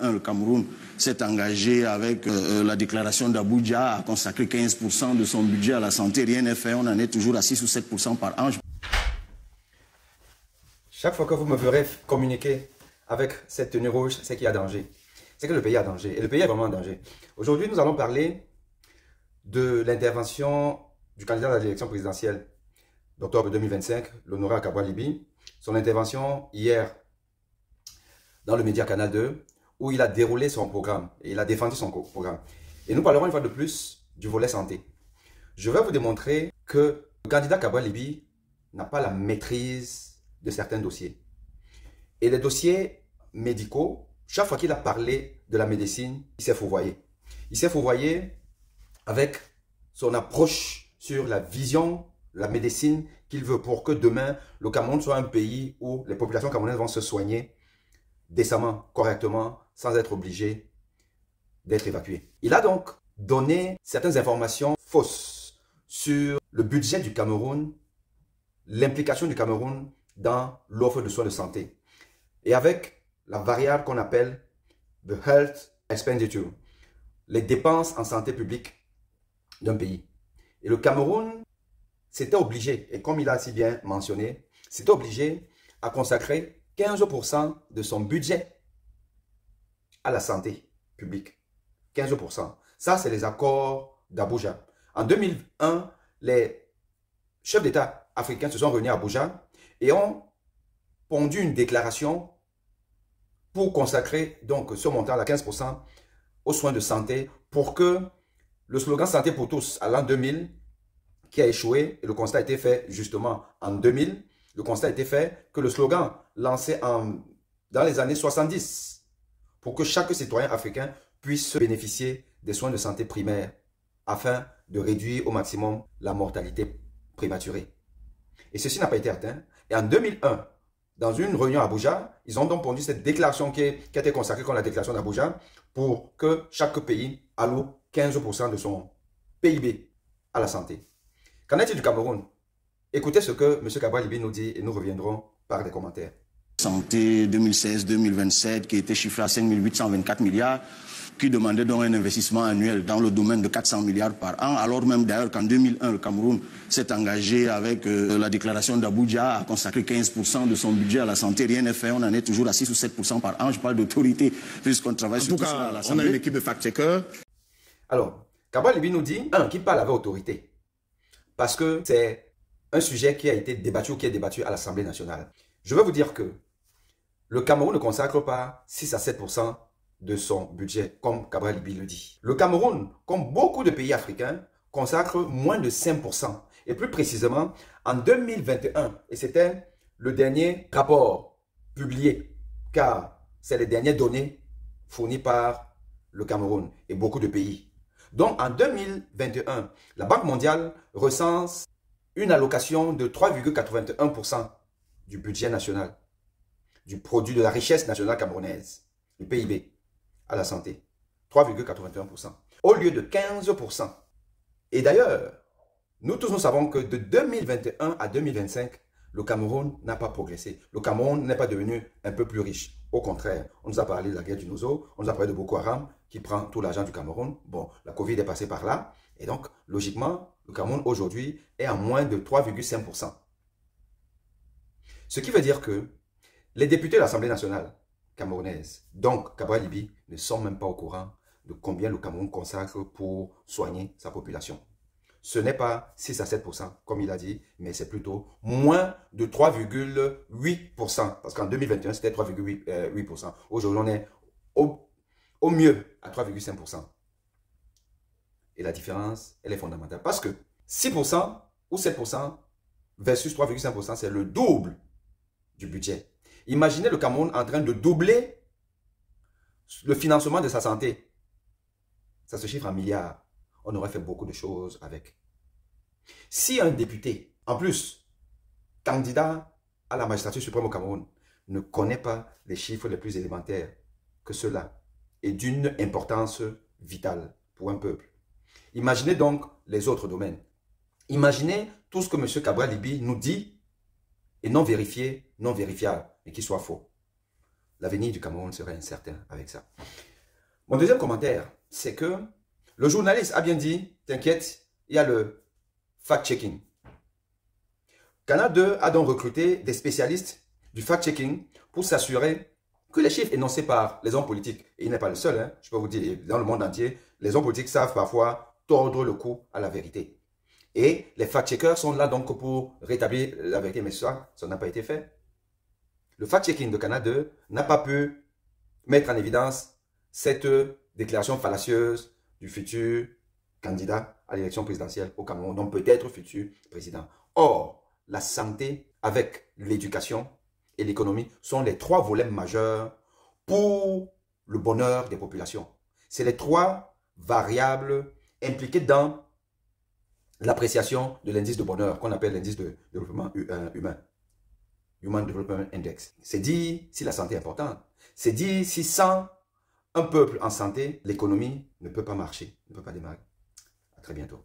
2001, le Cameroun s'est engagé avec la déclaration d'Abuja à consacrer 15% de son budget à la santé. Rien n'est fait, on en est toujours à 6 ou 7% par an. Chaque fois que vous me verrez communiquer avec cette tenue rouge, c'est qu'il y a danger. C'est que le pays est en danger. Et le pays est vraiment en danger. Aujourd'hui, nous allons parler de l'intervention du candidat à l'élection présidentielle d'octobre 2025, l'honorable Cabral Libby. Son intervention hier dans le média Canal 2, où il a déroulé son programme et il a défendu son programme. Et nous parlerons une fois de plus du volet santé. Je vais vous démontrer que le candidat Cabral Libby n'a pas la maîtrise de certains dossiers. Et les dossiers médicaux, chaque fois qu'il a parlé de la médecine, il s'est fourvoyé. Il s'est fourvoyé avec son approche sur la vision, la médecine qu'il veut pour que demain, le Cameroun soit un pays où les populations camerounaises vont se soigner décemment, correctement, sans être obligées d'être évacuées. Il a donc donné certaines informations fausses sur le budget du Cameroun, l'implication du Cameroun dans l'offre de soins de santé. Et avec la variable qu'on appelle the health expenditure, les dépenses en santé publique d'un pays. Et le Cameroun s'était obligé, et comme il a si bien mentionné, s'était obligé à consacrer 15% de son budget à la santé publique. 15%. Ça, c'est les accords d'Abuja. En 2001, les chefs d'État africains se sont réunis à Abuja et ont pondu une déclaration pour consacrer donc ce montant à 15% aux soins de santé pour que le slogan Santé pour tous à l'an 2000, qui a échoué, et le constat a été fait justement en 2000, le constat a été fait que le slogan lancé dans les années 70 pour que chaque citoyen africain puisse bénéficier des soins de santé primaires afin de réduire au maximum la mortalité prématurée. Et ceci n'a pas été atteint. Et en 2001, dans une réunion à Abuja, ils ont donc pondu cette déclaration qui a été consacrée comme la déclaration d'Abuja pour que chaque pays alloue 15% de son PIB à la santé. Qu'en est-il du Cameroun? Écoutez ce que M. Cabral Libby nous dit et nous reviendrons par des commentaires. Santé 2016-2027 qui était chiffré à 5 824 milliards, qui demandait donc un investissement annuel dans le domaine de 400 milliards par an, alors même d'ailleurs qu'en 2001, le Cameroun s'est engagé avec la déclaration d'Abuja à consacrer 15% de son budget à la santé. Rien n'est fait, on en est toujours à 6 ou 7% par an. Je parle d'autorité, puisqu'on travaille sur tout ça à l'Assemblée. On a une équipe de fact-checkers. Alors, Cabral Libby nous dit, qui parle avec autorité. Parce que c'est un sujet qui a été débattu ou qui est débattu à l'Assemblée nationale. Je veux vous dire que le Cameroun ne consacre pas 6 à 7% de son budget, comme Cabral Libby le dit. Le Cameroun, comme beaucoup de pays africains, consacre moins de 5%. Et plus précisément, en 2021, et c'était le dernier rapport publié, car c'est les dernières données fournies par le Cameroun et beaucoup de pays. Donc en 2021, la Banque mondiale recense une allocation de 3,81% du budget national, du produit de la richesse nationale camerounaise, du PIB, à la santé. 3,81%. Au lieu de 15%. Et d'ailleurs, nous tous nous savons que de 2021 à 2025, le Cameroun n'a pas progressé. Le Cameroun n'est pas devenu un peu plus riche. Au contraire, on nous a parlé de la guerre du Nozo, on nous a parlé de Boko Haram qui prend tout l'argent du Cameroun. Bon, la Covid est passée par là. Et donc, logiquement, le Cameroun aujourd'hui est à moins de 3,5%. Ce qui veut dire que les députés de l'Assemblée nationale camerounaise, donc Cabral Libby, ne sont même pas au courant de combien le Cameroun consacre pour soigner sa population. Ce n'est pas 6 à 7%, comme il a dit, mais c'est plutôt moins de 3,8%. Parce qu'en 2021, c'était 3,8%. Aujourd'hui, on est au mieux à 3,5%. Et la différence, elle est fondamentale. Parce que 6% ou 7% versus 3,5%, c'est le double du budget. Imaginez le Cameroun en train de doubler le financement de sa santé. Ça se chiffre en milliards. On aurait fait beaucoup de choses avec. Si un député, en plus, candidat à la magistrature suprême au Cameroun, ne connaît pas les chiffres les plus élémentaires que ceux-là, et d'une importance vitale pour un peuple. Imaginez donc les autres domaines. Imaginez tout ce que M. Cabral Libby nous dit et non vérifié, non vérifiable, et qui soit faux. l'avenir du Cameroun serait incertain avec ça. Mon deuxième commentaire, c'est que le journaliste a bien dit, t'inquiète, il y a le fact-checking. Canal 2 a donc recruté des spécialistes du fact-checking pour s'assurer que les chiffres énoncés par les hommes politiques, et il n'est pas le seul, hein, je peux vous dire, dans le monde entier, les hommes politiques savent parfois tordre le cou à la vérité. Et les fact-checkers sont là donc pour rétablir la vérité, mais ça n'a pas été fait. Le fact-checking de Canal 2 n'a pas pu mettre en évidence cette déclaration fallacieuse du futur candidat à l'élection présidentielle au Cameroun, donc peut-être futur président. Or, la santé avec l'éducation et l'économie sont les trois volets majeurs pour le bonheur des populations. C'est les trois variables impliquées dans l'appréciation de l'indice de bonheur qu'on appelle l'indice de développement humain. Human Development Index. C'est dire si la santé est importante. C'est dire si sans un peuple en santé, l'économie ne peut pas marcher, ne peut pas démarrer. À très bientôt.